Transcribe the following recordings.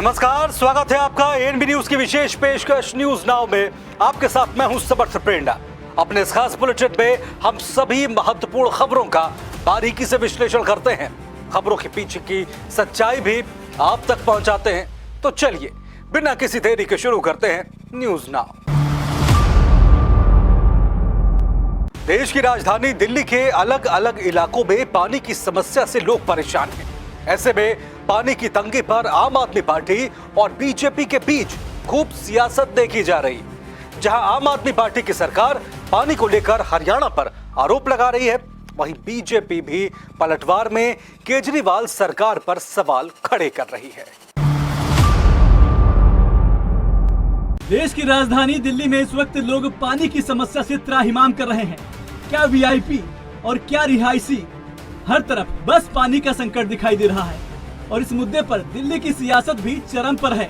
नमस्कार, स्वागत है आपका एएनबी न्यूज की विशेष पेशकश न्यूज नाउ में। आपके साथ मैं हूं समर्थ प्रेंडा। अपने इस खास बुलेटिन में हम सभी महत्वपूर्ण खबरों का बारीकी से विश्लेषण करते हैं, खबरों के पीछे की सच्चाई भी आप तक पहुंचाते हैं। तो चलिए बिना किसी देरी के शुरू करते हैं न्यूज नाउ। देश की राजधानी दिल्ली के अलग अलग इलाकों में पानी की समस्या से लोग परेशान हैं। ऐसे में पानी की तंगी पर आम आदमी पार्टी और बीजेपी के बीच खूब सियासत देखी जा रही, जहां आम आदमी पार्टी की सरकार पानी को लेकर हरियाणा पर आरोप लगा रही है, वहीं बीजेपी भी पलटवार में केजरीवाल सरकार पर सवाल खड़े कर रही है। देश की राजधानी दिल्ली में इस वक्त लोग पानी की समस्या से त्राहिमाम कर रहे हैं। क्या वीआईपी और क्या रिहायशी, हर तरफ बस पानी का संकट दिखाई दे रहा है और इस मुद्दे पर दिल्ली की सियासत भी चरम पर है।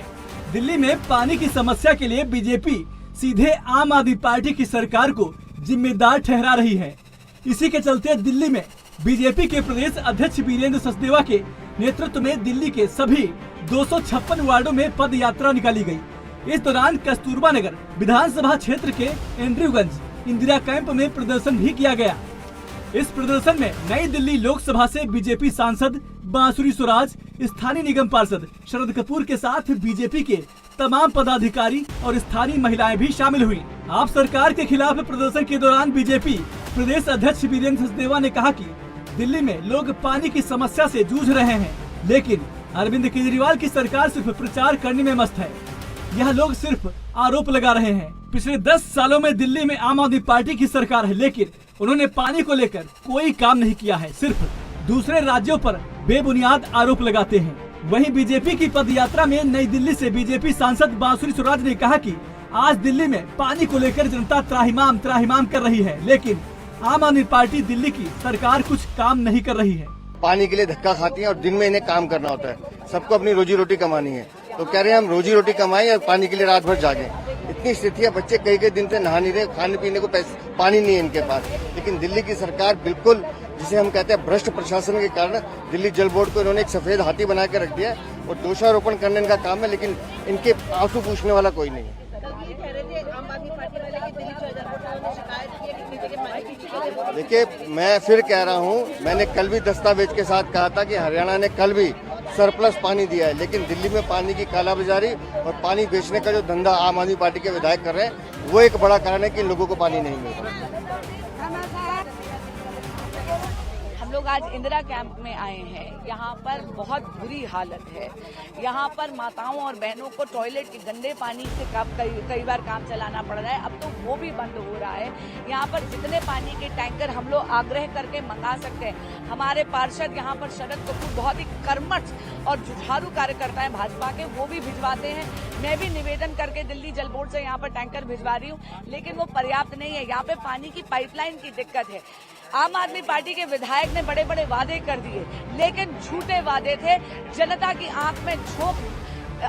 दिल्ली में पानी की समस्या के लिए बीजेपी सीधे आम आदमी पार्टी की सरकार को जिम्मेदार ठहरा रही है। इसी के चलते दिल्ली में बीजेपी के प्रदेश अध्यक्ष वीरेंद्र सचदेवा के नेतृत्व में दिल्ली के सभी 256 वार्डों में पद यात्रा निकाली गई। इस दौरान कस्तूरबा नगर विधानसभा क्षेत्र के एंड्रयूगंज इंदिरा कैंप में प्रदर्शन भी किया गया। इस प्रदर्शन में नई दिल्ली लोकसभा से बीजेपी सांसद बांसुरी स्वराज, स्थानीय निगम पार्षद शरद कपूर के साथ बीजेपी के तमाम पदाधिकारी और स्थानीय महिलाएं भी शामिल हुई। आप सरकार के खिलाफ प्रदर्शन के दौरान बीजेपी प्रदेश अध्यक्ष वीरेंद्र सचदेवा ने कहा कि दिल्ली में लोग पानी की समस्या से जूझ रहे हैं, लेकिन अरविंद केजरीवाल की सरकार सिर्फ प्रचार करने में मस्त है। यह लोग सिर्फ आरोप लगा रहे हैं। पिछले 10 सालों में दिल्ली में आम आदमी पार्टी की सरकार है, लेकिन उन्होंने पानी को लेकर कोई काम नहीं किया है, सिर्फ दूसरे राज्यों पर बेबुनियाद आरोप लगाते हैं। वहीं बीजेपी की पदयात्रा में नई दिल्ली से बीजेपी सांसद बांसुरी स्वराज ने कहा कि आज दिल्ली में पानी को लेकर जनता त्राहिमाम कर रही है, लेकिन आम आदमी पार्टी दिल्ली की सरकार कुछ काम नहीं कर रही है। पानी के लिए धक्का खाती है और दिन में इन्हें काम करना होता है। सबको अपनी रोजी रोटी कमानी है, तो कह रहे हैं हम रोजी रोटी कमाएं और पानी के लिए रात भर जागें। इतनी स्थिति है, बच्चे कई दिन से नहा नहीं रहे, खाने पीने को पानी नहीं है इनके पास। लेकिन दिल्ली की सरकार बिल्कुल, जिसे हम कहते हैं भ्रष्ट प्रशासन के कारण, दिल्ली जल बोर्ड को इन्होंने एक सफेद हाथी बना के रख दिया है और दोषारोपण करने इनका काम है, लेकिन इनके आंसू पूछने वाला कोई नहीं है। देखिए, मैं फिर कह रहा हूँ, मैंने कल भी दस्तावेज के साथ कहा था कि हरियाणा ने कल भी सरप्लस पानी दिया है, लेकिन दिल्ली में पानी की कालाबाजारी और पानी बेचने का जो धंधा आम आदमी पार्टी के विधायक कर रहे हैं, वो एक बड़ा कारण है कि लोगों को पानी नहीं मिल रहा। हम लोग आज इंदिरा कैंप में आए हैं। यहाँ पर बहुत बुरी हालत है। यहाँ पर माताओं और बहनों को टॉयलेट के गंदे पानी से कई बार काम चलाना पड़ रहा है। अब तो वो भी बंद हो रहा है। यहाँ पर जितने पानी के टैंकर हम लोग आग्रह करके मंगा सकते हैं। हमारे पार्षद यहाँ पर शरद कपूर बहुत ही कर्मठ और जुझारू कार्यकर्ता है भाजपा के, वो भी भिजवाते हैं। मैं भी निवेदन करके दिल्ली जल बोर्ड से यहाँ पर टैंकर भिजवा रही हूँ, लेकिन वो पर्याप्त नहीं है। यहाँ पे पानी की पाइपलाइन की दिक्कत है। आम आदमी पार्टी के विधायक ने बड़े बड़े वादे कर दिए, लेकिन झूठे वादे थे। जनता की आंख में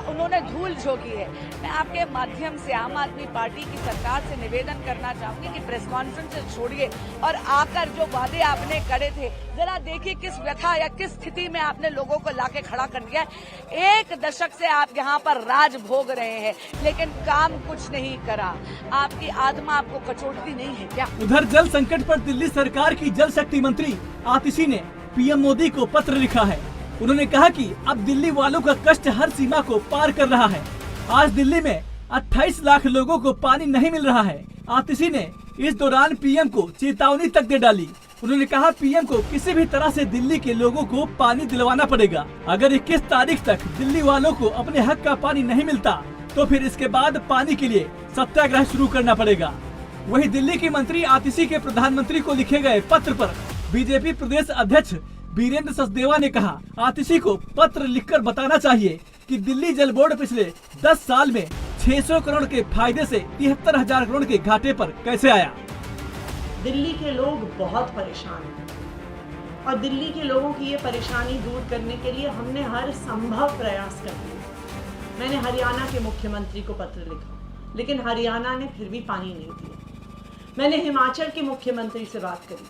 उन्होंने धूल झोंकी है। मैं आपके माध्यम से आम आदमी पार्टी की सरकार से निवेदन करना चाहूंगी कि प्रेस कॉन्फ्रेंस छोड़िए और आकर जो वादे आपने करे थे, जरा देखिए किस व्यथा या किस स्थिति में आपने लोगों को लाके खड़ा कर दिया है। 1 दशक से आप यहाँ पर राज भोग रहे हैं, लेकिन काम कुछ नहीं करा। आपकी आत्मा आपको कचोटती नहीं है क्या? उधर जल संकट पर दिल्ली सरकार की जल शक्ति मंत्री आतिशी ने पीएम मोदी को पत्र लिखा है। उन्होंने कहा कि अब दिल्ली वालों का कष्ट हर सीमा को पार कर रहा है। आज दिल्ली में 28 लाख लोगों को पानी नहीं मिल रहा है। आतिशी ने इस दौरान पीएम को चेतावनी तक दे डाली। उन्होंने कहा पीएम को किसी भी तरह से दिल्ली के लोगों को पानी दिलवाना पड़ेगा। अगर 21 तारीख तक दिल्ली वालों को अपने हक का पानी नहीं मिलता, तो फिर इसके बाद पानी के लिए सत्याग्रह शुरू करना पड़ेगा। वहीं दिल्ली की मंत्री आतिशी के प्रधानमंत्री को लिखे गए पत्र पर बीजेपी प्रदेश अध्यक्ष वीरेंद्र सचदेवा ने कहा, आतिशी को पत्र लिखकर बताना चाहिए कि दिल्ली जल बोर्ड पिछले 10 साल में 600 करोड़ के फायदे से 73,000 करोड़ के घाटे पर कैसे आया। दिल्ली के लोग बहुत परेशान हैं और दिल्ली के लोगों की ये परेशानी दूर करने के लिए हमने हर संभव प्रयास कर लिया। मैंने हरियाणा के मुख्यमंत्री को पत्र लिखा, लेकिन हरियाणा ने फिर भी पानी नहीं दिया। मैंने हिमाचल के मुख्यमंत्री से बात करी,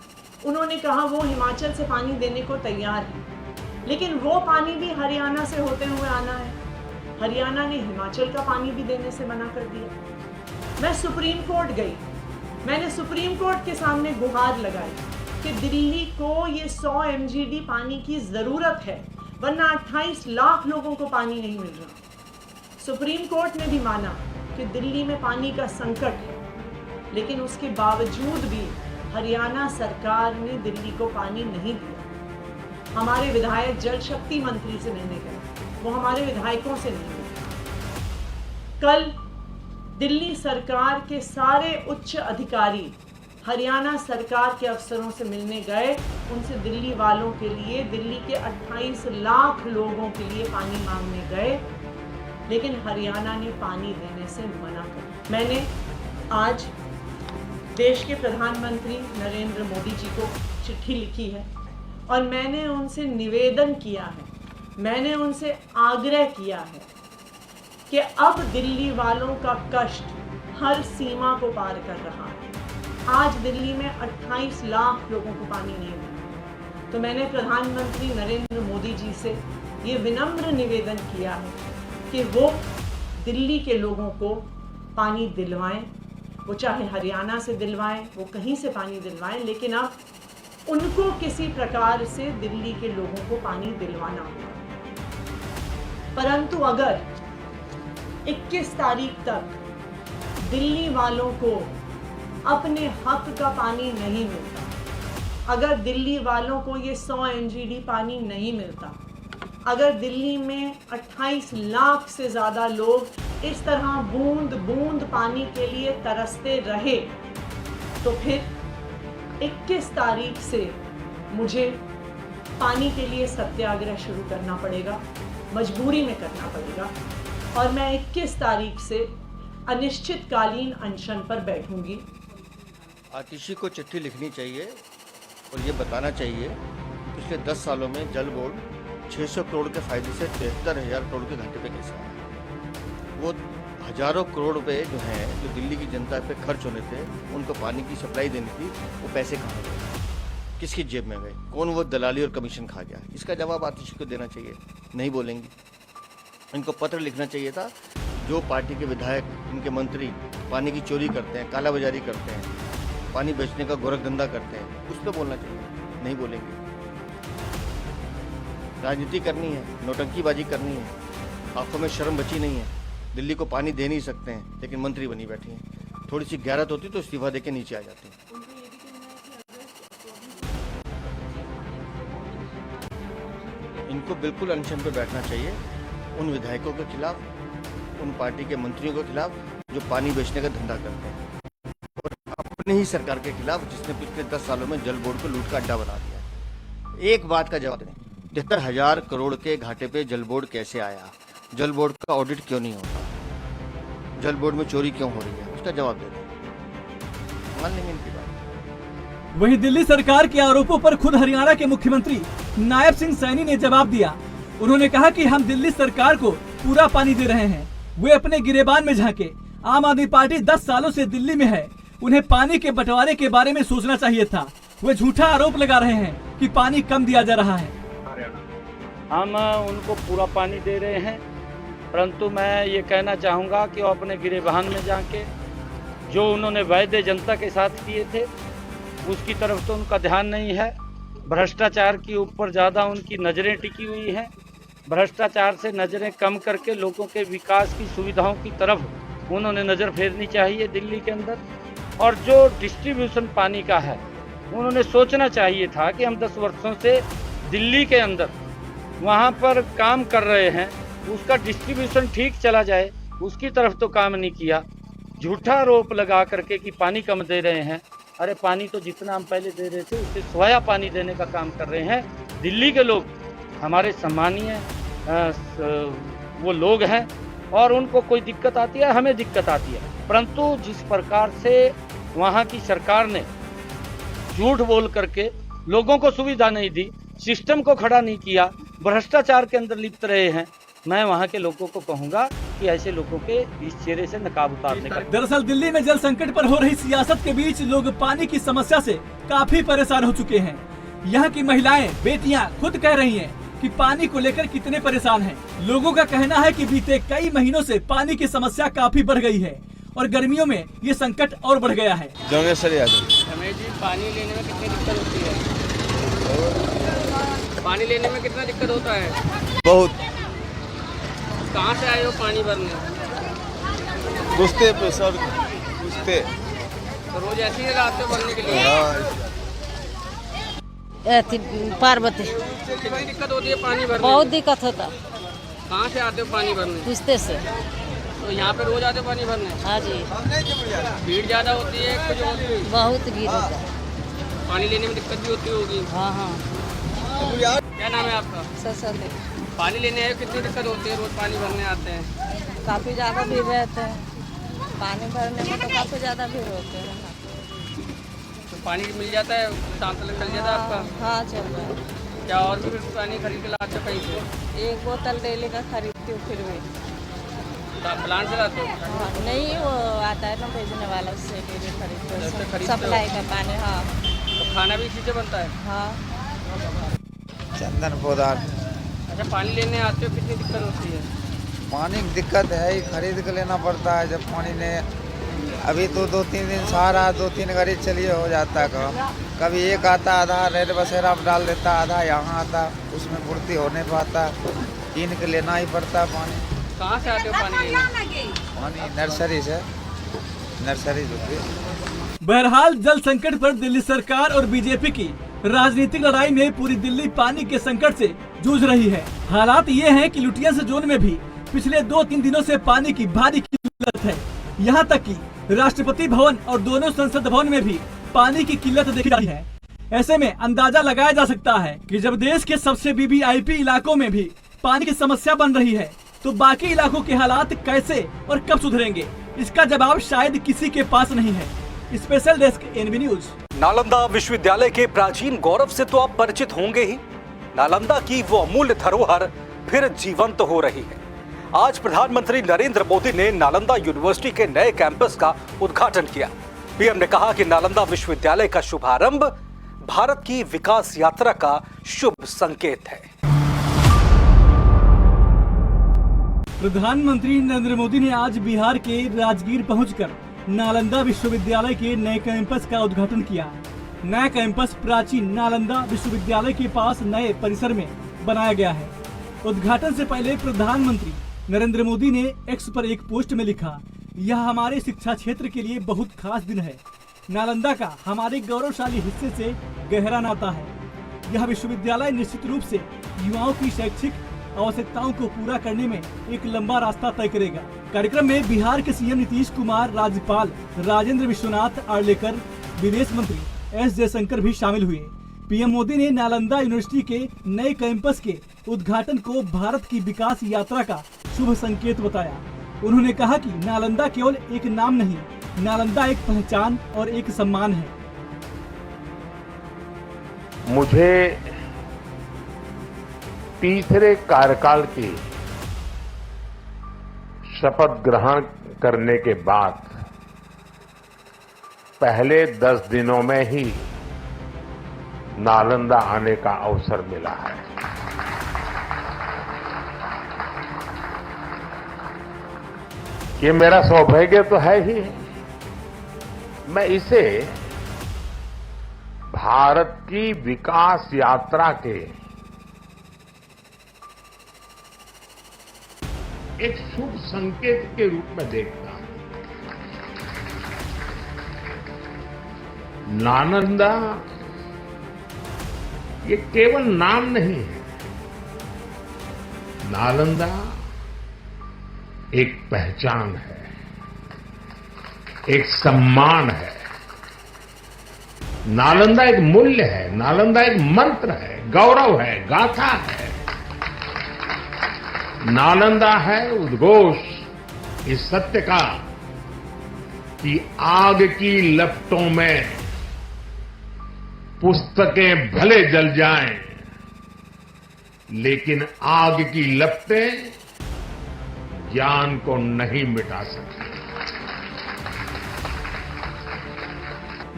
उन्होंने कहा वो हिमाचल से पानी देने को तैयार है, लेकिन वो पानी भी हरियाणा से होते हुए आना है। हरियाणा ने हिमाचल का पानी भी देने से मना कर दिया। मैं सुप्रीम कोर्ट गई, मैंने सुप्रीम कोर्ट के सामने गुहार लगाई कि दिल्ली को ये 100 MGD पानी की जरूरत है, वरना 28 लाख लोगों को पानी नहीं मिल रहा। सुप्रीम कोर्ट ने भी माना कि दिल्ली में पानी का संकट है, लेकिन उसके बावजूद भी हरियाणा सरकार ने दिल्ली को पानी नहीं दिया। हमारे विधायक जल शक्ति मंत्री से मिलने गए, वो हमारे विधायकों से नहीं मिले। कल दिल्ली सरकार के सारे उच्च अधिकारी हरियाणा सरकार के अफसरों से मिलने गए, उनसे दिल्ली वालों के लिए, दिल्ली के 28 लाख लोगों के लिए पानी मांगने गए, लेकिन हरियाणा ने पानी देने से मना कर। मैंने आज देश के प्रधानमंत्री नरेंद्र मोदी जी को चिट्ठी लिखी है और मैंने उनसे निवेदन किया है, मैंने उनसे आग्रह किया है कि अब दिल्ली वालों का कष्ट हर सीमा को पार कर रहा है। आज दिल्ली में 28 लाख लोगों को पानी नहीं मिला, तो मैंने प्रधानमंत्री नरेंद्र मोदी जी से ये विनम्र निवेदन किया है कि वो दिल्ली के लोगों को पानी दिलवाएं, वो चाहे हरियाणा से दिलवाएं, वो कहीं से पानी दिलवाएं, लेकिन अब उनको किसी प्रकार से दिल्ली के लोगों को पानी दिलवाना होगा। परंतु अगर 21 तारीख तक दिल्ली वालों को अपने हक का पानी नहीं मिलता, अगर दिल्ली वालों को ये 100 MGD पानी नहीं मिलता, अगर दिल्ली में 28 लाख से ज़्यादा लोग इस तरह बूंद बूंद पानी के लिए तरसते रहे, तो फिर 21 तारीख से मुझे पानी के लिए सत्याग्रह शुरू करना पड़ेगा, मजबूरी में करना पड़ेगा, और मैं 21 तारीख से अनिश्चितकालीन अनशन पर बैठूंगी। आतिशी को चिट्ठी लिखनी चाहिए और ये बताना चाहिए पिछले 10 सालों में जल बोर्ड 600 करोड़ के फायदे से 73,000 करोड़ के घाटे पे कैसे आया। वो हजारों करोड़ रुपए जो हैं, जो दिल्ली की जनता पे खर्च होने थे, उनको पानी की सप्लाई देनी थी, वो पैसे कहाँ गए, किसकी जेब में गए, कौन वो दलाली और कमीशन खा गया, इसका जवाब आतिशी को देना चाहिए। नहीं बोलेंगी। इनको पत्र लिखना चाहिए था, जो पार्टी के विधायक, इनके मंत्री पानी की चोरी करते हैं, कालाबाजारी करते हैं, पानी बेचने का गोरखधंधा करते हैं, उस पर बोलना चाहिए। नहीं बोलेंगे। राजनीति करनी है, नौटंकीबाजी करनी है, आंखों में शर्म बची नहीं है। दिल्ली को पानी दे नहीं सकते हैं, लेकिन मंत्री बनी बैठी हैं। थोड़ी सी गैरत होती तो इस्तीफा देके नीचे आ जाती हैं। इनको बिल्कुल अनशन पे बैठना चाहिए, उन विधायकों के खिलाफ, उन पार्टी के मंत्रियों के खिलाफ जो पानी बेचने का धंधा करते हैं, और अपनी ही सरकार के खिलाफ जिसने पिछले 10 सालों में जल बोर्ड को लूट का अड्डा बना दिया। एक बात का जवाब दें, 73,000 करोड़ के घाटे पे जल बोर्ड कैसे आया? जल बोर्ड का ऑडिट क्यों नहीं होता? जल बोर्ड में चोरी क्यों हो रही है? उसका जवाब दे दें। मान लेंगे इनकी बात। वहीं दिल्ली सरकार के आरोपों पर खुद हरियाणा के मुख्यमंत्री नायब सिंह सैनी ने जवाब दिया। उन्होंने कहा कि हम दिल्ली सरकार को पूरा पानी दे रहे हैं, वे अपने गिरेबान में झांके। आम आदमी पार्टी 10 सालों से दिल्ली में है, उन्हें पानी के बंटवारे के बारे में सोचना चाहिए था। वे झूठा आरोप लगा रहे हैं कि पानी कम दिया जा रहा है। हम उनको पूरा पानी दे रहे हैं, परंतु मैं ये कहना चाहूँगा कि वो अपने गिरेबान में जाके जो उन्होंने वायदे जनता के साथ किए थे उसकी तरफ तो उनका ध्यान नहीं है। भ्रष्टाचार के ऊपर ज़्यादा उनकी नज़रें टिकी हुई हैं। भ्रष्टाचार से नज़रें कम करके लोगों के विकास की सुविधाओं की तरफ उन्होंने नज़र फेरनी चाहिए दिल्ली के अंदर। और जो डिस्ट्रीब्यूशन पानी का है, उन्होंने सोचना चाहिए था कि हम 10 वर्षों से दिल्ली के अंदर वहाँ पर काम कर रहे हैं, उसका डिस्ट्रीब्यूशन ठीक चला जाए, उसकी तरफ तो काम नहीं किया। झूठा आरोप लगा करके कि पानी कम दे रहे हैं। अरे पानी तो जितना हम पहले दे रहे थे उससे सोया पानी देने का काम कर रहे हैं। दिल्ली के लोग हमारे सम्मानीय वो लोग हैं और उनको कोई दिक्कत आती है, हमें दिक्कत आती है, परंतु जिस प्रकार से वहाँ की सरकार ने झूठ बोल करके लोगों को सुविधा नहीं दी, सिस्टम को खड़ा नहीं किया, भ्रष्टाचार के अंदर लिप्त रहे हैं, मैं वहाँ के लोगों को कहूँगा कि ऐसे लोगों के इस चेहरे से नकाब उतारने का। दरअसल दिल्ली में जल संकट पर हो रही सियासत के बीच लोग पानी की समस्या से काफी परेशान हो चुके हैं। यहाँ की महिलाएं, बेटियां खुद कह रही हैं कि पानी को लेकर कितने परेशान हैं। लोगों का कहना है कि बीते कई महीनों से पानी की समस्या काफी बढ़ गई है और गर्मियों में ये संकट और बढ़ गया है। जोगेश्वरी हमें जी पानी लेने में कितनी दिक्कत होती है? पानी लेने में कितना दिक्कत होता है? बहुत। कहाँ से आए हो पानी भरने? पूछते पे सर पूछते। तो रोज ऐसे ही आते हो भरने के लिए? पार्वती। कितनी दिक्कत होती है पानी भरने? बहुत दिक्कत होता। कहाँ से आते हो पानी भरने? पूछते से। तो यहाँ पे रोज आते हो पानी भरने? हाँ जी। भीड़ ज्यादा होती है कुछ होती है? बहुत भीड़ होता। पानी लेने में दिक्कत भी होती होगी। हाँ हाँ। क्या नाम है आपका? सरस्वती। पानी लेने आए कितनी दिक्कत होती है? रोज पानी भरने आते हैं? काफी ज्यादा भीड़ रहते हैं। पानी भरने में तो काफी ज्यादा भीड़ होते हैं। तो पानी मिल जाता है? शाम तक मिल जाता है आपका? हाँ चल रहा है। क्या और भी फिर पानी खरीद के लाते हो कहीं से? एक बोतल डेली का खरीदती हूँ फिर भी। तो आप प्लांट से लाते हो? हाँ, नहीं वो आता है ना भेजने वाला, उससे डेली खरीदते जैसे हैं। खरीदते हो? सप्लाई का पानी। हाँ तो खाना भी इसी से बनता है? हाँ। चंदन पोदार। अच्छा, पानी लेने आते हो कितनी दिक्कत होती है? पानी की दिक्कत है ही, खरीद के लेना पड़ता है। जब पानी ने अभी तो 2-3 दिन सहारा 2-3 गाड़ी चलिए हो जाता है काम। कभी एक आता, आधा रेड बसेरा में डाल देता, आधा यहाँ आता, उसमें पूर्ति हो नहीं पाता। कीन के लेना ही पड़ता पानी। कहाँ से आते हो पानी लेने? पानी नर्सरी से, नर्सरी से। बहरहाल जल संकट पर दिल्ली सरकार और बीजेपी की राजनीतिक लड़ाई में पूरी दिल्ली पानी के संकट से जूझ रही है। हालात ये हैं कि लुटियंस जोन में भी पिछले 2-3 दिनों से पानी की भारी किल्लत है। यहाँ तक कि राष्ट्रपति भवन और दोनों संसद भवन में भी पानी की किल्लत देखी जा रही है। ऐसे में अंदाजा लगाया जा सकता है कि जब देश के सबसे वीवीआईपी इलाकों में भी पानी की समस्या बन रही है तो बाकी इलाकों के हालात कैसे और कब सुधरेंगे, इसका जवाब शायद किसी के पास नहीं है। Special desk NB news. Nalanda विश्वविद्यालय के प्राचीन गौरव से तो आप परिचित होंगे ही। नालंदा की वो अमूल्य धरोहर फिर जीवंत हो रही है। आज प्रधानमंत्री नरेंद्र मोदी ने नालंदा यूनिवर्सिटी के नए कैंपस का उद्घाटन किया। पीएम ने कहा कि नालंदा विश्वविद्यालय का शुभारंभ भारत की विकास यात्रा का शुभ संकेत है। प्रधानमंत्री नरेंद्र मोदी ने आज बिहार के राजगीर पहुंचकर नालंदा विश्वविद्यालय के नए कैंपस का उद्घाटन किया। नया कैंपस प्राचीन नालंदा विश्वविद्यालय के पास नए परिसर में बनाया गया है। उद्घाटन से पहले प्रधानमंत्री नरेंद्र मोदी ने एक्स पर एक पोस्ट में लिखा, यह हमारे शिक्षा क्षेत्र के लिए बहुत खास दिन है। नालंदा का हमारे गौरवशाली हिस्से से गहरा नाता है। यह विश्वविद्यालय निश्चित रूप से युवाओं की शैक्षिक आवश्यकताओं को पूरा करने में एक लंबा रास्ता तय करेगा। कार्यक्रम में बिहार के सीएम नीतीश कुमार, राज्यपाल राजेंद्र विश्वनाथ आर्लेकर, विदेश मंत्री एस जयशंकर भी शामिल हुए। पीएम मोदी ने नालंदा यूनिवर्सिटी के नए कैंपस के उद्घाटन को भारत की विकास यात्रा का शुभ संकेत बताया। उन्होंने कहा कि नालंदा केवल एक नाम नहीं, नालंदा एक पहचान और एक सम्मान है। मुझे तीसरे कार्यकाल की शपथ ग्रहण करने के बाद पहले 10 दिनों में ही नालंदा आने का अवसर मिला है। ये मेरा सौभाग्य तो है ही। मैं इसे भारत की विकास यात्रा के एक शुभ संकेत के रूप में देखता हूं। नालंदा ये केवल नाम नहीं है, नालंदा एक पहचान है, एक सम्मान है। नालंदा एक मूल्य है, नालंदा एक मंत्र है, गौरव है, गाथा है। नालंदा है उद्घोष इस सत्य का कि आग की लपटों में पुस्तकें भले जल जाएं, लेकिन आग की लपटें ज्ञान को नहीं मिटा सकती।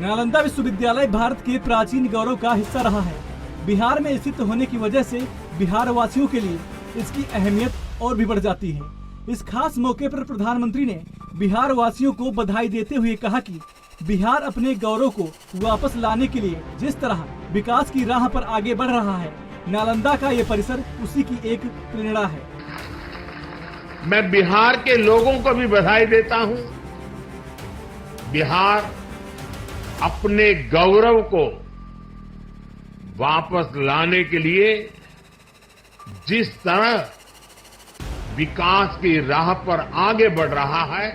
नालंदा विश्वविद्यालय भारत के प्राचीन गौरव का हिस्सा रहा है। बिहार में स्थित होने की वजह से बिहार वासियों के लिए इसकी अहमियत और भी बढ़ जाती है। इस खास मौके पर प्रधानमंत्री ने बिहार वासियों को बधाई देते हुए कहा कि बिहार अपने गौरव को वापस लाने के लिए जिस तरह विकास की राह पर आगे बढ़ रहा है, नालंदा का ये परिसर उसी की एक प्रेरणा है। मैं बिहार के लोगों को भी बधाई देता हूं। बिहार अपने गौरव को वापस लाने के लिए जिस तरह विकास की राह पर आगे बढ़ रहा है,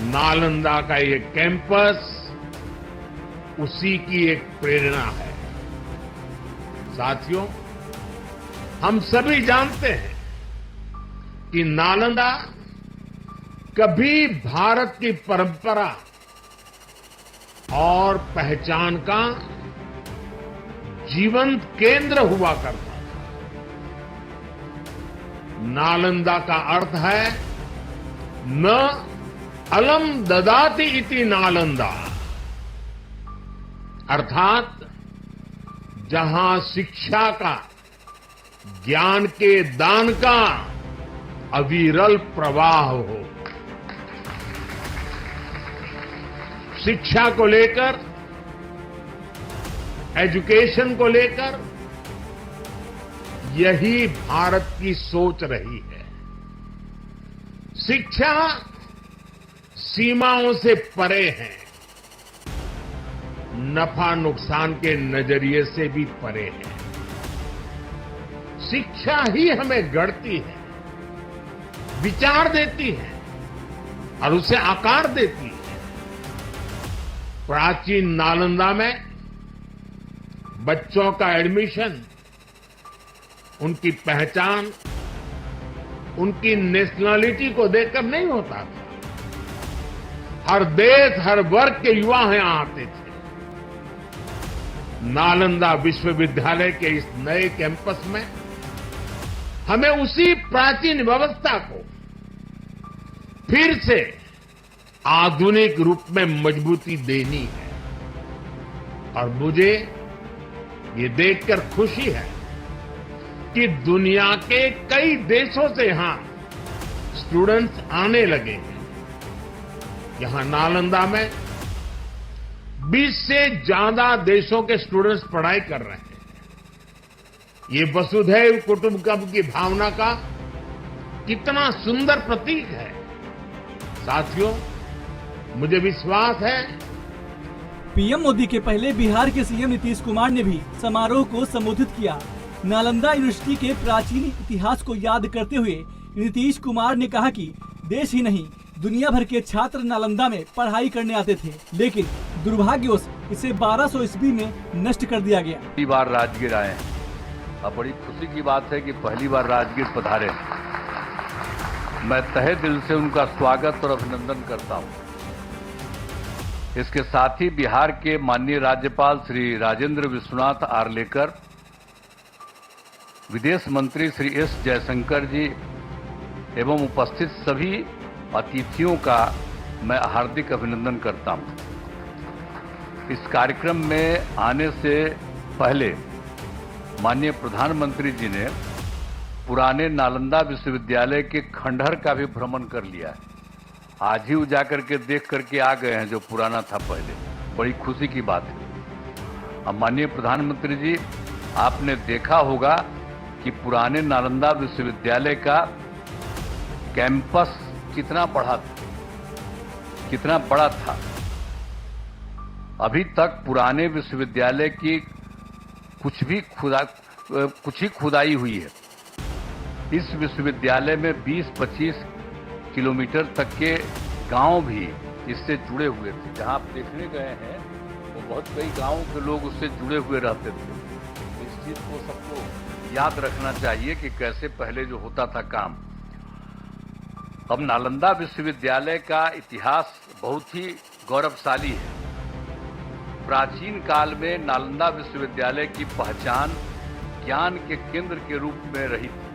नालंदा का ये कैंपस उसी की एक प्रेरणा है। साथियों, हम सभी जानते हैं कि नालंदा कभी भारत की परंपरा और पहचान का जीवंत केंद्र हुआ करता था। नालंदा का अर्थ है न अलम ददाति इति नालंदा, अर्थात जहां शिक्षा का, ज्ञान के दान का अविरल प्रवाह हो। शिक्षा को लेकर, एजुकेशन को लेकर यही भारत की सोच रही है। शिक्षा सीमाओं से परे है, नफा नुकसान के नजरिए से भी परे है। शिक्षा ही हमें गढ़ती है, विचार देती है और उसे आकार देती है। प्राचीन नालंदा में बच्चों का एडमिशन, उनकी पहचान, उनकी नेशनलिटी को देखकर नहीं होता था। हर देश, हर वर्ग के युवा यहां आते थे। नालंदा विश्वविद्यालय के इस नए कैंपस में हमें उसी प्राचीन व्यवस्था को फिर से आधुनिक रूप में मजबूती देनी है। और मुझे ये देखकर खुशी है कि दुनिया के कई देशों से यहां स्टूडेंट्स आने लगे हैं। यहां नालंदा में 20 से ज्यादा देशों के स्टूडेंट्स पढ़ाई कर रहे हैं। ये वसुधैव कुटुंबकम की भावना का कितना सुंदर प्रतीक है। साथियों, मुझे विश्वास है पीएम मोदी के पहले बिहार के सीएम नीतीश कुमार ने भी समारोह को संबोधित किया। नालंदा यूनिवर्सिटी के प्राचीन इतिहास को याद करते हुए नीतीश कुमार ने कहा कि देश ही नहीं, दुनिया भर के छात्र नालंदा में पढ़ाई करने आते थे, लेकिन दुर्भाग्यवश इसे 1200 ईस्वी में नष्ट कर दिया गया। पहली बार राजगीर आए हैं और बड़ी खुशी की बात है कि पहली बार राजगीर पधारे हैं। मैं तहे दिल से उनका स्वागत और अभिनंदन करता हूं। इसके साथ ही बिहार के माननीय राज्यपाल श्री राजेंद्र विश्वनाथ आर्लेकर, विदेश मंत्री श्री एस जयशंकर जी एवं उपस्थित सभी अतिथियों का मैं हार्दिक अभिनंदन करता हूं। इस कार्यक्रम में आने से पहले माननीय प्रधानमंत्री जी ने पुराने नालंदा विश्वविद्यालय के खंडहर का भी भ्रमण कर लिया है। आज ही जाकर के देख करके आ गए हैं, जो पुराना था पहले। बड़ी खुशी की बात है। अब माननीय प्रधानमंत्री जी, आपने देखा होगा कि पुराने नालंदा विश्वविद्यालय का कैंपस कितना बड़ा था। अभी तक पुराने विश्वविद्यालय की कुछ ही खुदाई हुई है। इस विश्वविद्यालय में 20-25 किलोमीटर तक के गांव भी इससे जुड़े हुए थे। जहां आप देखने गए हैं वो बहुत कई गांवों के लोग उससे जुड़े हुए रहते थे। इस चीज को सबको याद रखना चाहिए कि कैसे पहले जो होता था काम। अब नालंदा विश्वविद्यालय का इतिहास बहुत ही गौरवशाली है। प्राचीन काल में नालंदा विश्वविद्यालय की पहचान ज्ञान के केंद्र के रूप में रही थी।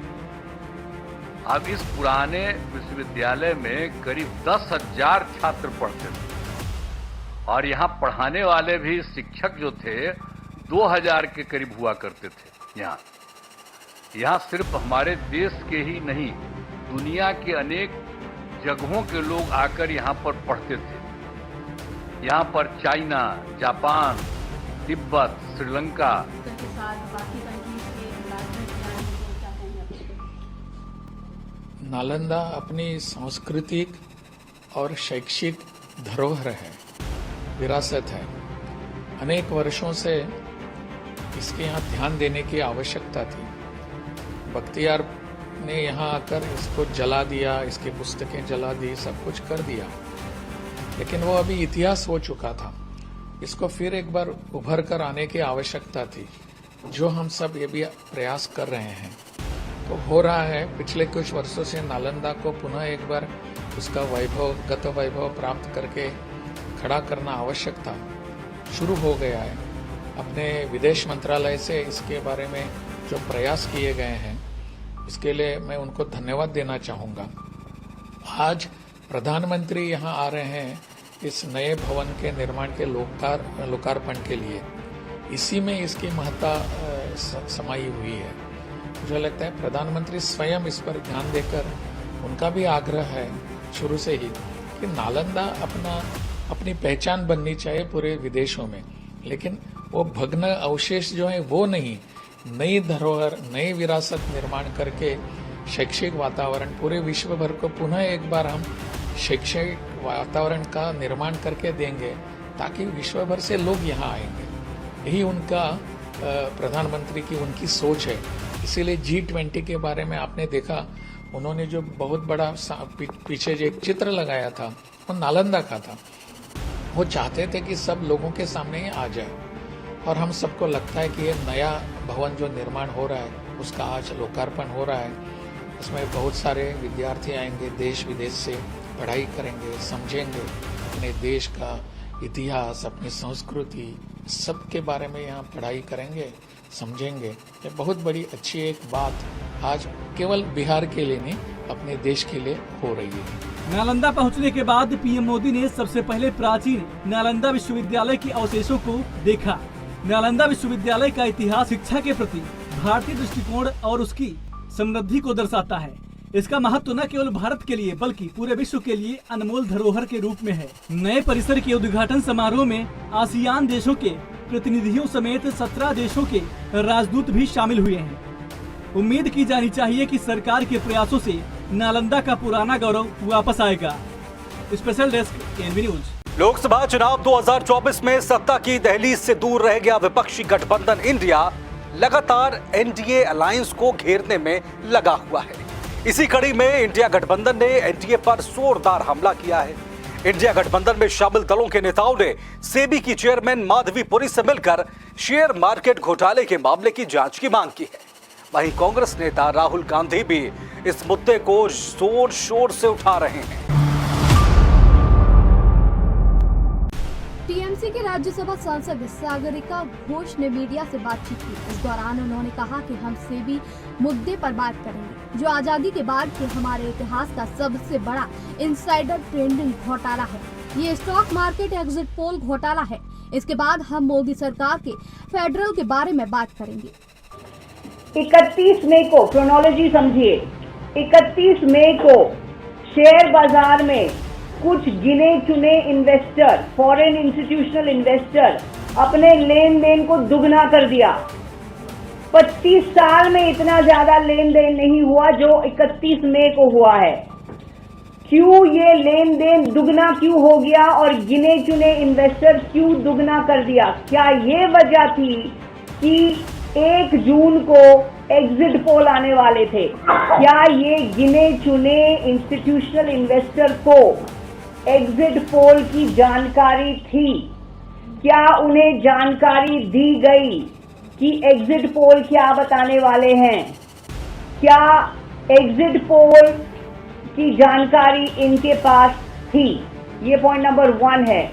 अब इस पुराने विश्वविद्यालय में करीब 10,000 छात्र पढ़ते थे और यहाँ पढ़ाने वाले भी शिक्षक जो थे 2,000 के करीब हुआ करते थे यहाँ। यहाँ सिर्फ हमारे देश के ही नहीं, दुनिया के अनेक जगहों के लोग आकर यहाँ पर पढ़ते थे। यहाँ पर चाइना, जापान, तिब्बत, श्रीलंका, नालंदा अपनी सांस्कृतिक और शैक्षिक धरोहर है, विरासत है। अनेक वर्षों से इसके यहाँ ध्यान देने की आवश्यकता थी। बख्तियार ने यहाँ आकर इसको जला दिया, इसकी पुस्तकें जला दी, सब कुछ कर दिया, लेकिन वो अभी इतिहास हो चुका था। इसको फिर एक बार उभर कर आने की आवश्यकता थी, जो हम सब ये भी प्रयास कर रहे हैं। तो हो रहा है। पिछले कुछ वर्षों से नालंदा को पुनः एक बार उसका गत वैभव प्राप्त करके खड़ा करना आवश्यक था, शुरू हो गया है। अपने विदेश मंत्रालय से इसके बारे में जो प्रयास किए गए हैं, इसके लिए मैं उनको धन्यवाद देना चाहूँगा। आज प्रधानमंत्री यहाँ आ रहे हैं इस नए भवन के निर्माण के लोकार्पण के लिए। इसी में इसकी महत्ता समाई हुई है। मुझे लगता है प्रधानमंत्री स्वयं इस पर ध्यान देकर, उनका भी आग्रह है शुरू से ही कि नालंदा अपनी पहचान बननी चाहिए पूरे विदेशों में, लेकिन वो भग्न अवशेष जो है वो नहीं, नई धरोहर, नई विरासत निर्माण करके शैक्षिक वातावरण पूरे विश्व भर को पुनः एक बार हम शैक्षिक वातावरण का निर्माण करके देंगे, ताकि विश्व भर से लोग यहाँ आएंगे। यही उनका प्रधानमंत्री की उनकी सोच है। इसीलिए G20 के बारे में आपने देखा, उन्होंने जो बहुत बड़ा पीछे जो एक चित्र लगाया था वो नालंदा का था। वो चाहते थे कि सब लोगों के सामने ही आ जाए, और हम सबको लगता है कि ये नया भवन जो निर्माण हो रहा है उसका आज लोकार्पण हो रहा है। इसमें बहुत सारे विद्यार्थी आएंगे, देश विदेश से पढ़ाई करेंगे, समझेंगे अपने देश का इतिहास, अपनी संस्कृति, सबके बारे में यहाँ पढ़ाई करेंगे, समझेंगे। ये बहुत बड़ी अच्छी एक बात आज केवल बिहार के लिए नहीं, अपने देश के लिए हो रही है। नालंदा पहुंचने के बाद पीएम मोदी ने सबसे पहले प्राचीन नालंदा विश्वविद्यालय के अवशेषों को देखा। नालंदा विश्वविद्यालय का इतिहास शिक्षा के प्रति भारतीय दृष्टिकोण और उसकी समृद्धि को दर्शाता है। इसका महत्व न केवल भारत के लिए बल्कि पूरे विश्व के लिए अनमोल धरोहर के रूप में है। नए परिसर के उद्घाटन समारोह में आसियान देशों के प्रतिनिधियों समेत 17 देशों के राजदूत भी शामिल हुए हैं। उम्मीद की जानी चाहिए कि सरकार के प्रयासों से नालंदा का पुराना गौरव वापस आएगा। Special desk NV news. Lok Sabha चुनाव 2024 में सत्ता की दहलीज से दूर रह गया विपक्षी गठबंधन इंडिया लगातार एनडीए अलायंस को घेरने में लगा हुआ है। इसी कड़ी में इंडिया गठबंधन ने एनडीए पर जोरदार हमला किया है। इंडिया गठबंधन में शामिल दलों के नेताओं ने सेबी की चेयरमैन माधवी पुरी से मिलकर शेयर मार्केट घोटाले के मामले की जांच की मांग की है। वहीं कांग्रेस नेता राहुल गांधी भी इस मुद्दे को जोर शोर से उठा रहे हैं। टीएमसी के राज्यसभा सांसद सागरिका घोष ने मीडिया से बातचीत की। इस दौरान उन्होंने कहा कि हम सेबी मुद्दे पर बात करेंगे, जो आजादी के बाद के हमारे इतिहास का सबसे बड़ा इनसाइडर ट्रेडिंग घोटाला है। ये स्टॉक मार्केट एग्जिट पोल घोटाला है। इसके बाद हम मोदी सरकार के फेडरल के बारे में बात करेंगे। 31 मई को क्रोनोलॉजी समझिए, 31 मई को शेयर बाजार में कुछ गिने चुने इन्वेस्टर, फॉरेन इंस्टीट्यूशनल इन्वेस्टर अपने लेन देन को दुगना कर दिया। 25 साल में इतना ज्यादा लेन देन नहीं हुआ जो 31 मई को हुआ है। क्यों ये लेन देन दुगना क्यों हो गया और गिने चुने इन्वेस्टर क्यों दुगना कर दिया? क्या ये वजह थी कि 1 जून को एग्जिट पोल आने वाले थे? क्या ये गिने चुने इंस्टीट्यूशनल इन्वेस्टर को एग्जिट पोल की जानकारी थी? क्या उन्हें जानकारी दी गई कि एग्जिट पोल क्या बताने वाले हैं? क्या एग्जिट पोल की जानकारी इनके पास थी? ये पॉइंट नंबर 1 है।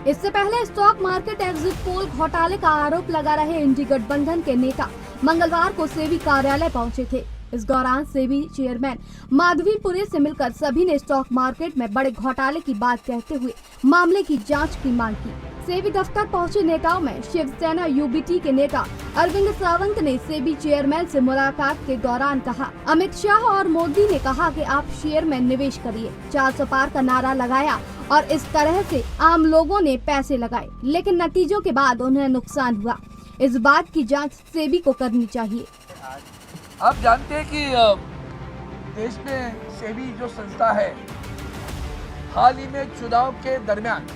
इससे पहले स्टॉक मार्केट एग्जिट पोल घोटाले का आरोप लगा रहे इंडी गठबंधन के नेता मंगलवार को सेबी कार्यालय पहुंचे थे। इस दौरान सेबी चेयरमैन माधवी पुरी से मिलकर सभी ने स्टॉक मार्केट में बड़े घोटाले की बात कहते हुए मामले की जांच की मांग की। सेबी दफ्तर पहुंचे नेताओं में शिवसेना यूबीटी के नेता अरविंद सावंत ने सेबी चेयरमैन से मुलाकात के दौरान कहा, अमित शाह और मोदी ने कहा कि आप शेयर में निवेश करिए। 400 पार का नारा लगाया और इस तरह से आम लोगों ने पैसे लगाए, लेकिन नतीजों के बाद उन्हें नुकसान हुआ। इस बात की जांच सेबी को करनी चाहिए। आप जानते हैं कि देश में सेबी जो संस्था है, हाल ही में चुनाव के दरमियान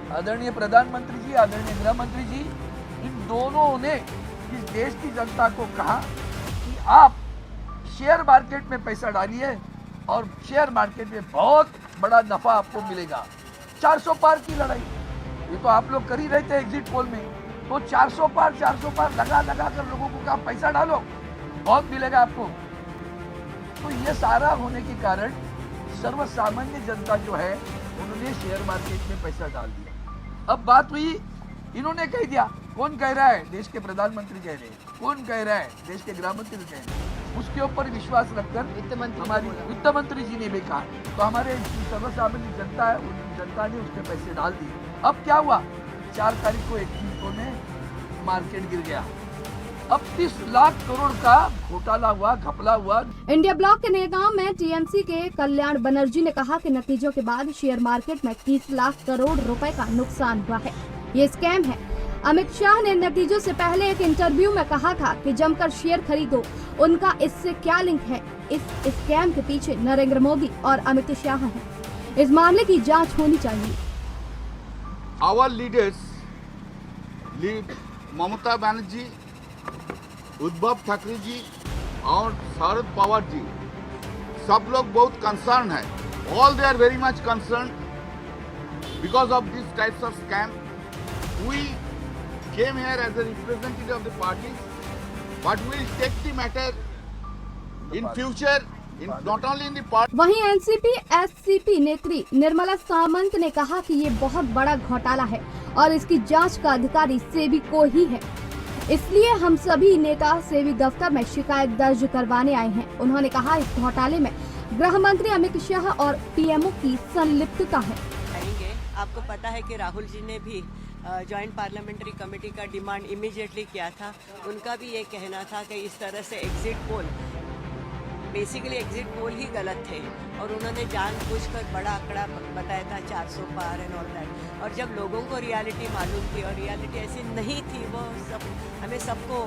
आदरणीय प्रधानमंत्री जी, आदरणीय गृह मंत्री जी, इन दोनों ने इस देश की जनता को कहा कि आप शेयर मार्केट में पैसा डालिए और शेयर मार्केट में बहुत बड़ा नफा आपको मिलेगा। 400 पार की लड़ाई, ये तो आप लोग कर ही रहे थे एग्जिट पोल में। तो 400 पार लगा कर लोगों को कहा पैसा डालो, बहुत मिलेगा आपको। तो ये सारा होने के कारण सर्वसामान्य जनता जो है उन्होंने शेयर मार्केट में पैसा डाल दिया। अब बात हुई, इन्होंने कह दिया, कौन कह रहा है? देश के प्रधानमंत्री कह रहे हैं। कौन कह रहा है? देश के गृह मंत्री कह रहे हैं। उसके ऊपर विश्वास रखकर हमारी वित्त मंत्री जी ने भी कहा, तो हमारे सर्वसामान्य जनता है, उनकी जनता ने उसके पैसे डाल दिए। अब क्या हुआ? 4 तारीख को 21 में मार्केट गिर गया। अब 30 लाख करोड़ का घोटाला हुआ, घपला हुआ। इंडिया ब्लॉक के नेताओं में टीएमसी के कल्याण बनर्जी ने कहा कि नतीजों के बाद शेयर मार्केट में 30 लाख करोड़ रुपए का नुकसान हुआ है, ये स्कैम है। अमित शाह ने नतीजों से पहले एक इंटरव्यू में कहा था कि जमकर शेयर खरीदो। उनका इससे क्या लिंक है? इस स्कैम के पीछे नरेंद्र मोदी और अमित शाह हैं। इस मामले की जांच होनी चाहिए। आवर लीडर्स ममता बनर्जी, उद्धव ठाकरे जी और शरद पवार जी, सब लोग बहुत कंसर्न है। All they are very much concern because of this types of scam. We came here as a representative of the parties, but we will take the matter in future, not only in the party. वहीं NCP SCP नेत्री निर्मला सामंत ने कहा कि ये बहुत बड़ा घोटाला है और इसकी जांच का अधिकारी सेबी को ही है, इसलिए हम सभी नेता सेबी दफ्तर में शिकायत दर्ज करवाने आए हैं। उन्होंने कहा, इस घोटाले में गृह मंत्री अमित शाह और पीएमओ की संलिप्तता है। आपको पता है कि राहुल जी ने भी जॉइंट पार्लियामेंट्री कमेटी का डिमांड इमीडिएटली किया था। उनका भी ये कहना था कि इस तरह से exit poll, basically exit poll ही गलत थे और उन्होंने जानबूझकर बड़ा आंकड़ा बताया था 400 पार एंड ऑल दैट। और जब लोगों को रियलिटी मालूम थी और रियलिटी ऐसी नहीं थी, वो सब हमें सबको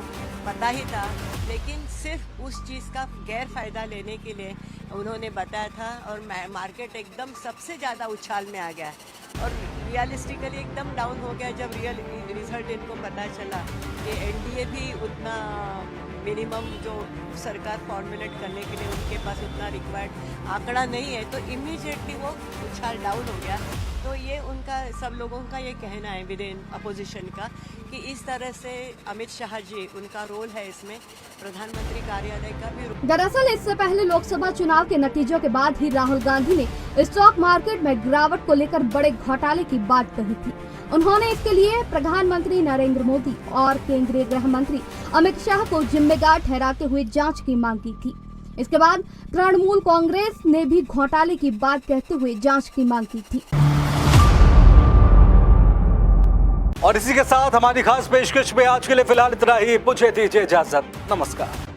पता ही था, लेकिन सिर्फ उस चीज़ का गैर फायदा लेने के लिए उन्होंने बताया था और मार्केट एकदम सबसे ज़्यादा उछाल में आ गया और रियलिस्टिकली एकदम डाउन हो गया जब रियल रिजल्ट इनको पता चला कि एनडीए भी उतना मिनिमम जो सरकार फॉर्मुलेट करने के लिए उनके पास उतना रिक्वायर्ड आंकड़ा नहीं है, तो इमीडिएटली वो उछाल डाउन हो गया। तो ये उनका सब लोगों का ये कहना है विद इन अपोजिशन का कि इस तरह से अमित शाह जी, उनका रोल है इसमें, प्रधानमंत्री कार्यालय का भी। दरअसल इससे पहले लोकसभा चुनाव के नतीजों के बाद ही राहुल गांधी ने स्टॉक मार्केट में गिरावट को लेकर बड़े घोटाले की बात कही थी। उन्होंने इसके लिए प्रधानमंत्री नरेंद्र मोदी और केंद्रीय गृह मंत्री अमित शाह को जिम्मेदार ठहराते हुए जांच की मांग की थी। इसके बाद तृणमूल कांग्रेस ने भी घोटाले की बात कहते हुए जांच की मांग की थी। और इसी के साथ हमारी खास पेशकश में आज के लिए फिलहाल इतना ही। मुझे दीजिए इजाजत, नमस्कार।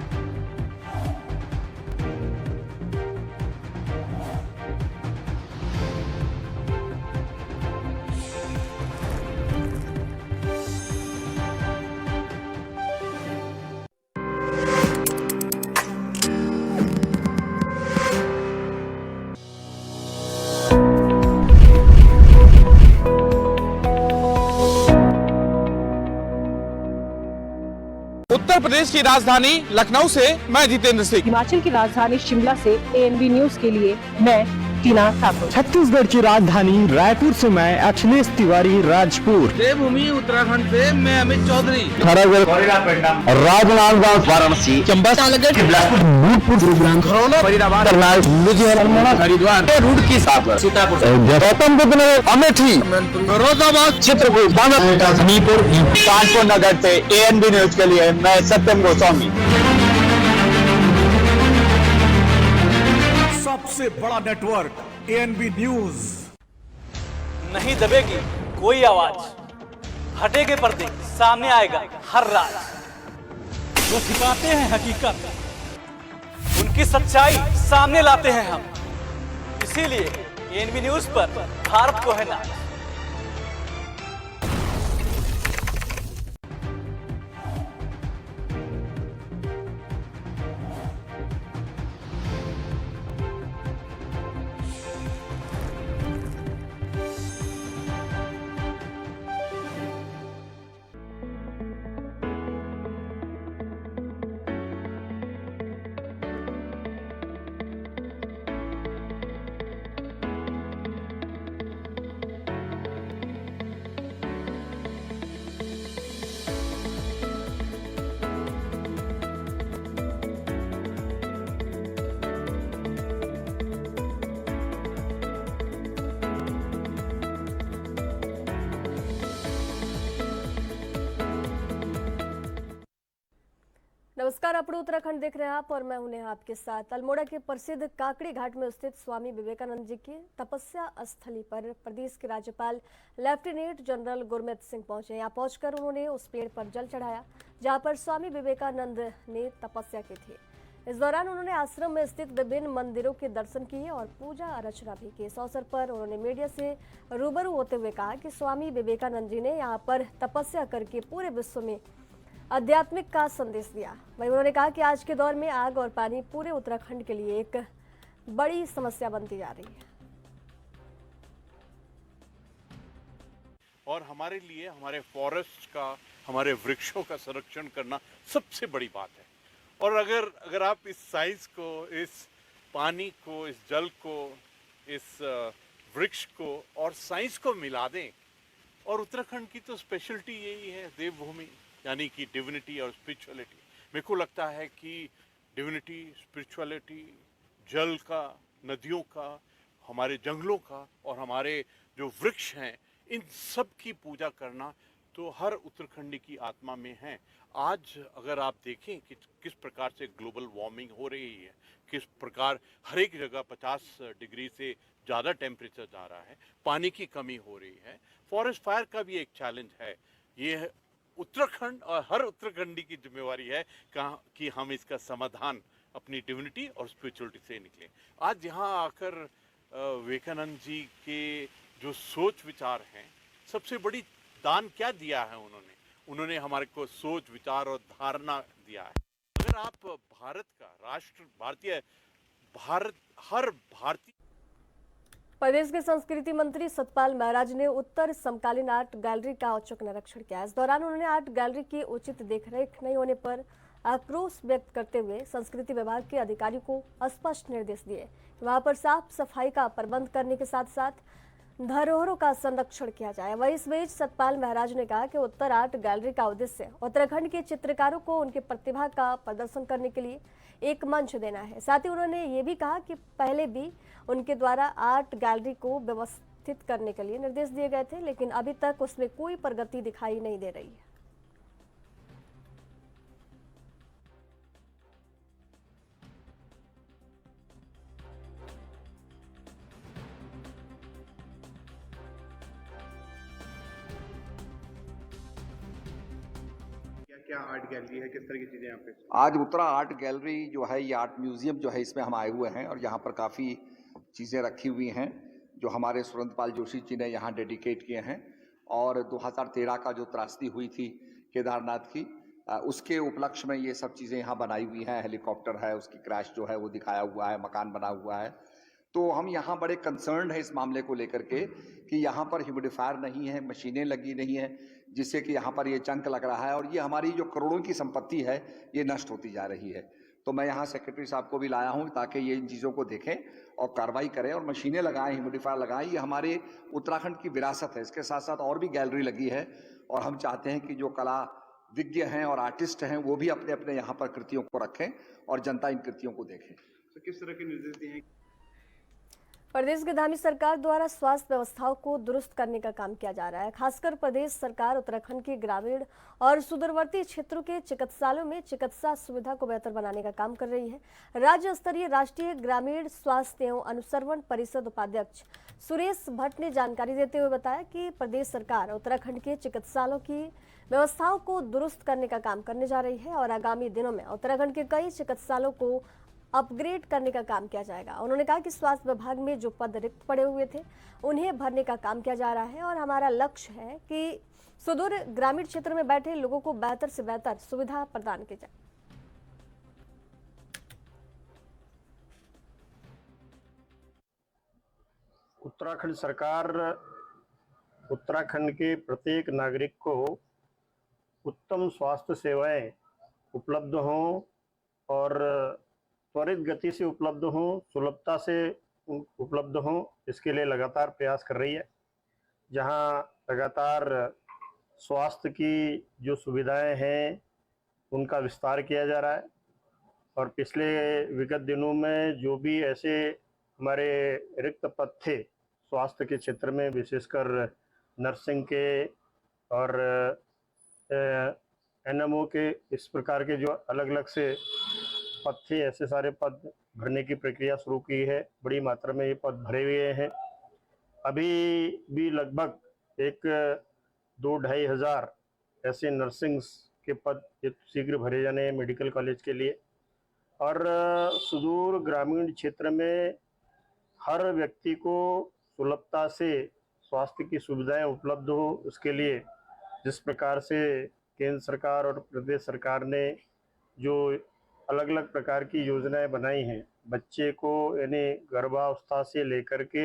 उत्तर प्रदेश की राजधानी लखनऊ से मैं जितेंद्र सिंह। हिमाचल की राजधानी शिमला से ANB न्यूज के लिए मैं टीना ठाकुर। छत्तीसगढ़ की राजधानी रायपुर से मैं अखिलेश तिवारी राजपुर। देवभूमि उत्तराखंड से मैं अमित चौधरी। राजनांदगांव, वाराणसी, चंबा, भूतपुर, गुरुग्राम, खरौना, फरीदाबाद, लुधियाना, हरिद्वार, रुड़की, सीतापुर, गौतम बुद्ध नगर, अमेठी, फिरोजाबाद, चित्रकूट, हमीरपुर, कानपुर नगर से ANB न्यूज के लिए मैं सत्यम गोस्वामी। सबसे बड़ा नेटवर्क ANB न्यूज। नहीं दबेगी कोई आवाज, हटेगे पर्दे, सामने आएगा हर राज। जो छिपाते हैं हकीकत, उनकी सच्चाई सामने लाते हैं हम। इसीलिए एनबी न्यूज पर भारत को है नाज। नमस्कार, अपने उत्तराखंड देख रहे हैं आप और मैं हूं नेहा आपके साथ। अल्मोड़ा के प्रसिद्ध काकड़ी घाट में स्थित स्वामी विवेकानंद जी की तपस्या स्थली पर प्रदेश के राज्यपाल लेफ्टिनेंट जनरल गुरमीत सिंह पहुंचे। यहां पहुंचकर उन्होंने उस पेड़ पर जल चढ़ाया जहां पर स्वामी विवेकानंद ने तपस्या की थी। इस दौरान उन्होंने आश्रम में स्थित विभिन्न मंदिरों के दर्शन किए और पूजा अर्चना भी की। इस अवसर पर उन्होंने मीडिया से रूबरू होते हुए कहा कि स्वामी विवेकानंद जी ने यहाँ पर तपस्या करके पूरे विश्व में आध्यात्मिक का संदेश दिया। वहीं उन्होंने कहा कि आज के दौर में आग और पानी पूरे उत्तराखंड के लिए एक बड़ी समस्या बनती जा रही है और हमारे लिए हमारे फॉरेस्ट का, हमारे वृक्षों का संरक्षण करना सबसे बड़ी बात है। और अगर आप इस साइंस को, इस पानी को, इस जल को, इस वृक्ष को और साइंस को मिला दें, और उत्तराखंड की तो स्पेशलिटी यही है देवभूमि, यानी कि डिविनिटी और स्पिरिचुअलिटी। मेरे को लगता है कि डिविनिटी, स्पिरिचुअलिटी, जल का, नदियों का, हमारे जंगलों का और हमारे जो वृक्ष हैं, इन सब की पूजा करना तो हर उत्तराखंडी की आत्मा में है। आज अगर आप देखें कि किस प्रकार से ग्लोबल वार्मिंग हो रही है, किस प्रकार हर एक जगह 50 डिग्री से ज़्यादा टेम्परेचर जा रहा है, पानी की कमी हो रही है, फॉरेस्ट फायर का भी एक चैलेंज है। ये उत्तराखंड और हर उत्तराखंडी की जिम्मेवारी है कि हम इसका समाधान अपनी डिविनिटी और स्पिरिचुअलिटी से निकलें। आज यहाँ आकर विवेकानंद जी के जो सोच विचार हैं, सबसे बड़ी दान क्या दिया है उन्होंने हमारे को सोच विचार और धारणा दिया है। अगर आप भारत का राष्ट्र हर भारतीय। प्रदेश के संस्कृति मंत्री सतपाल महाराज ने उत्तर समकालीन आर्ट गैलरी का औचक निरीक्षण किया। इस दौरान उन्होंने आर्ट गैलरी की उचित देखरेख नहीं होने पर आक्रोश व्यक्त करते हुए संस्कृति विभाग के अधिकारियों को स्पष्ट निर्देश दिए कि वहां पर साफ सफाई का प्रबंध करने के साथ साथ धरोहरों का संरक्षण किया जाए। वहीं इस बीच सतपाल महाराज ने कहा कि उत्तर आर्ट गैलरी का उद्देश्य उत्तराखंड के चित्रकारों को उनकी प्रतिभा का प्रदर्शन करने के लिए एक मंच देना है। साथ ही उन्होंने ये भी कहा कि पहले भी उनके द्वारा आर्ट गैलरी को व्यवस्थित करने के लिए निर्देश दिए गए थे, लेकिन अभी तक उसमें कोई प्रगति दिखाई नहीं दे रही है। क्या आर्ट गैलरी है, किस तरह की चीजें यहाँ पे? आज उत्तरा आर्ट गैलरी जो है, ये आर्ट म्यूजियम जो है, इसमें हम आए हुए हैं और यहाँ पर काफ़ी चीज़ें रखी हुई हैं जो हमारे सुरेंद्रपाल जोशी जी ने यहाँ डेडिकेट किए हैं। और 2013 का जो त्रासदी हुई थी केदारनाथ की, उसके उपलक्ष्य में ये सब चीज़ें यहाँ बनाई हुई हैं। हेलीकॉप्टर है, उसकी क्रैश जो है वो दिखाया हुआ है, मकान बना हुआ है। तो हम यहाँ बड़े कंसर्न है इस मामले को लेकर के कि यहाँ पर ह्यूमिडिफायर नहीं है, मशीनें लगी नहीं है, जिससे कि यहाँ पर ये जंक लग रहा है और ये हमारी जो करोड़ों की संपत्ति है ये नष्ट होती जा रही है। तो मैं यहाँ सेक्रेटरी साहब को भी लाया हूँ ताकि ये इन चीज़ों को देखें और कार्रवाई करें और मशीनें लगाएं, ह्यूमिडिफायर लगाएं। ये हमारे उत्तराखंड की विरासत है। इसके साथ साथ और भी गैलरी लगी है और हम चाहते हैं कि जो कला विज्ञ हैं और आर्टिस्ट हैं वो भी अपने अपने यहाँ पर कृतियों को रखें और जनता इन कृतियों को देखें। तो किस तरह के निर्देश दिए हैं? प्रदेश की धामी सरकार द्वारा स्वास्थ्य व्यवस्थाओं को दुरुस्त करने का काम किया जा रहा है। खासकर प्रदेश सरकार उत्तराखंड के ग्रामीण और सुदूरवर्ती क्षेत्रों के चिकित्सालयों में चिकित्सा सुविधा को बेहतर बनाने का काम कर रही है। राज्य स्तरीय राष्ट्रीय ग्रामीण स्वास्थ्य एवं अनुसरण परिषद उपाध्यक्ष सुरेश भट्ट ने जानकारी देते हुए बताया कि प्रदेश सरकार उत्तराखंड के चिकित्सालयों की व्यवस्थाओं को दुरुस्त करने का काम करने जा रही है और आगामी दिनों में उत्तराखंड के कई चिकित्सालयों को अपग्रेड करने का काम किया जाएगा। उन्होंने कहा कि स्वास्थ्य विभाग में जो पद रिक्त पड़े हुए थे उन्हें भरने का काम किया जा रहा है और हमारा लक्ष्य है कि सुदूर ग्रामीण क्षेत्र में बैठे लोगों को बेहतर से बेहतर सुविधा प्रदान की जाए। उत्तराखंड सरकार उत्तराखंड के प्रत्येक नागरिक को उत्तम स्वास्थ्य सेवाएं उपलब्ध हों और त्वरित गति से उपलब्ध हों, सुलभता से उपलब्ध हों, इसके लिए लगातार प्रयास कर रही है। जहां लगातार स्वास्थ्य की जो सुविधाएं हैं उनका विस्तार किया जा रहा है और पिछले विगत दिनों में जो भी ऐसे हमारे रिक्त पद थे स्वास्थ्य के क्षेत्र में, विशेषकर नर्सिंग के और एनएमओ के, इस प्रकार के जो अलग अलग से पद थे, ऐसे सारे पद भरने की प्रक्रिया शुरू की है। बड़ी मात्रा में ये पद भरे हुए हैं। अभी भी लगभग 1-2-2.5 हज़ार ऐसे नर्सिंग के पद शीघ्र भरे जाने हैं मेडिकल कॉलेज के लिए। और सुदूर ग्रामीण क्षेत्र में हर व्यक्ति को सुलभता से स्वास्थ्य की सुविधाएं उपलब्ध हो, उसके लिए जिस प्रकार से केंद्र सरकार और प्रदेश सरकार ने जो अलग अलग प्रकार की योजनाएं बनाई हैं, बच्चे को यानी गर्भावस्था से लेकर के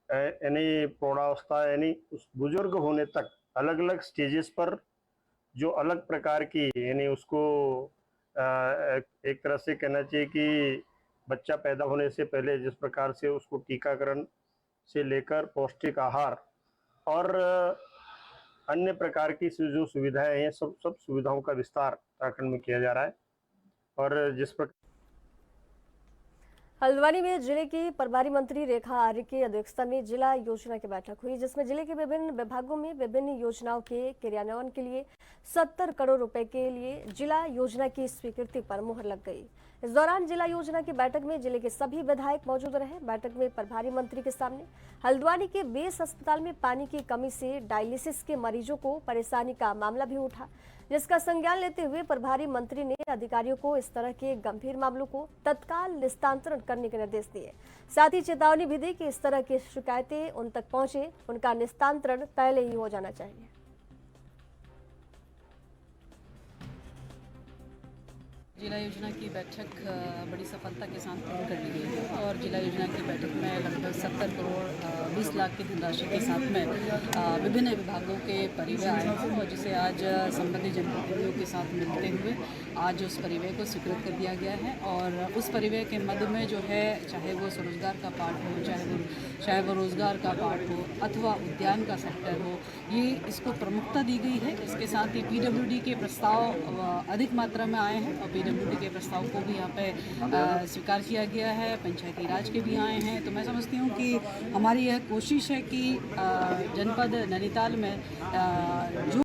यानी प्रौढ़ावस्था यानी उस बुजुर्ग होने तक अलग अलग स्टेजेस पर जो अलग प्रकार की यानी उसको एक तरह से कहना चाहिए कि बच्चा पैदा होने से पहले जिस प्रकार से उसको टीकाकरण से लेकर पौष्टिक आहार और अन्य प्रकार की जो सुविधाएं हैं, सब सुविधाओं का विस्तार उत्तराखंड में किया जा रहा है। और जिस प्रकार हल्द्वानी में जिले की प्रभारी मंत्री रेखा आर्य की अध्यक्षता में जिला योजना की बैठक हुई, जिसमें जिले के विभिन्न विभागों में विभिन्न योजनाओं के क्रियान्वयन के लिए 70 करोड़ रुपए के लिए जिला योजना की स्वीकृति पर मुहर लग गई। इस दौरान जिला योजना की बैठक में जिले के सभी विधायक मौजूद रहे। बैठक में प्रभारी मंत्री के सामने हल्द्वानी के बेस अस्पताल में पानी की कमी से डायलिसिस के मरीजों को परेशानी का मामला भी उठा, जिसका संज्ञान लेते हुए प्रभारी मंत्री ने अधिकारियों को इस तरह के गंभीर मामलों को तत्काल निस्तारण करने के निर्देश दिए। साथ ही चेतावनी भी दी कि इस तरह की शिकायतें उन तक पहुंचे, उनका निस्तारण पहले ही हो जाना चाहिए। जिला योजना की बैठक बड़ी सफलता के साथ पूर्ण कर ली गई है और जिला योजना की बैठक में लगभग 70 करोड़ 20 लाख की धनराशि के साथ में विभिन्न विभागों के परिव्यय आए हैं और जिसे आज संबंधित जनप्रतिनिधियों के साथ मिलते हुए आज उस परिव्यय को स्वीकृत कर दिया गया है। और उस परिव्यय के मध्य में जो है, चाहे वो स्वरोजगार का पार्ट हो, चाहे वो रोजगार का पार्ट हो अथवा उद्यान का सेक्टर हो, ये इसको प्रमुखता दी गई है। इसके साथ ही पीडब्ल्यूडी के प्रस्ताव अधिक मात्रा में आए हैं और पीडब्ल्यूडी के प्रस्ताव को भी यहाँ पे स्वीकार किया गया है। पंचायती राज के भी आए हैं। तो मैं समझती हूँ कि हमारी यह कोशिश है कि जनपद नैनीताल में जो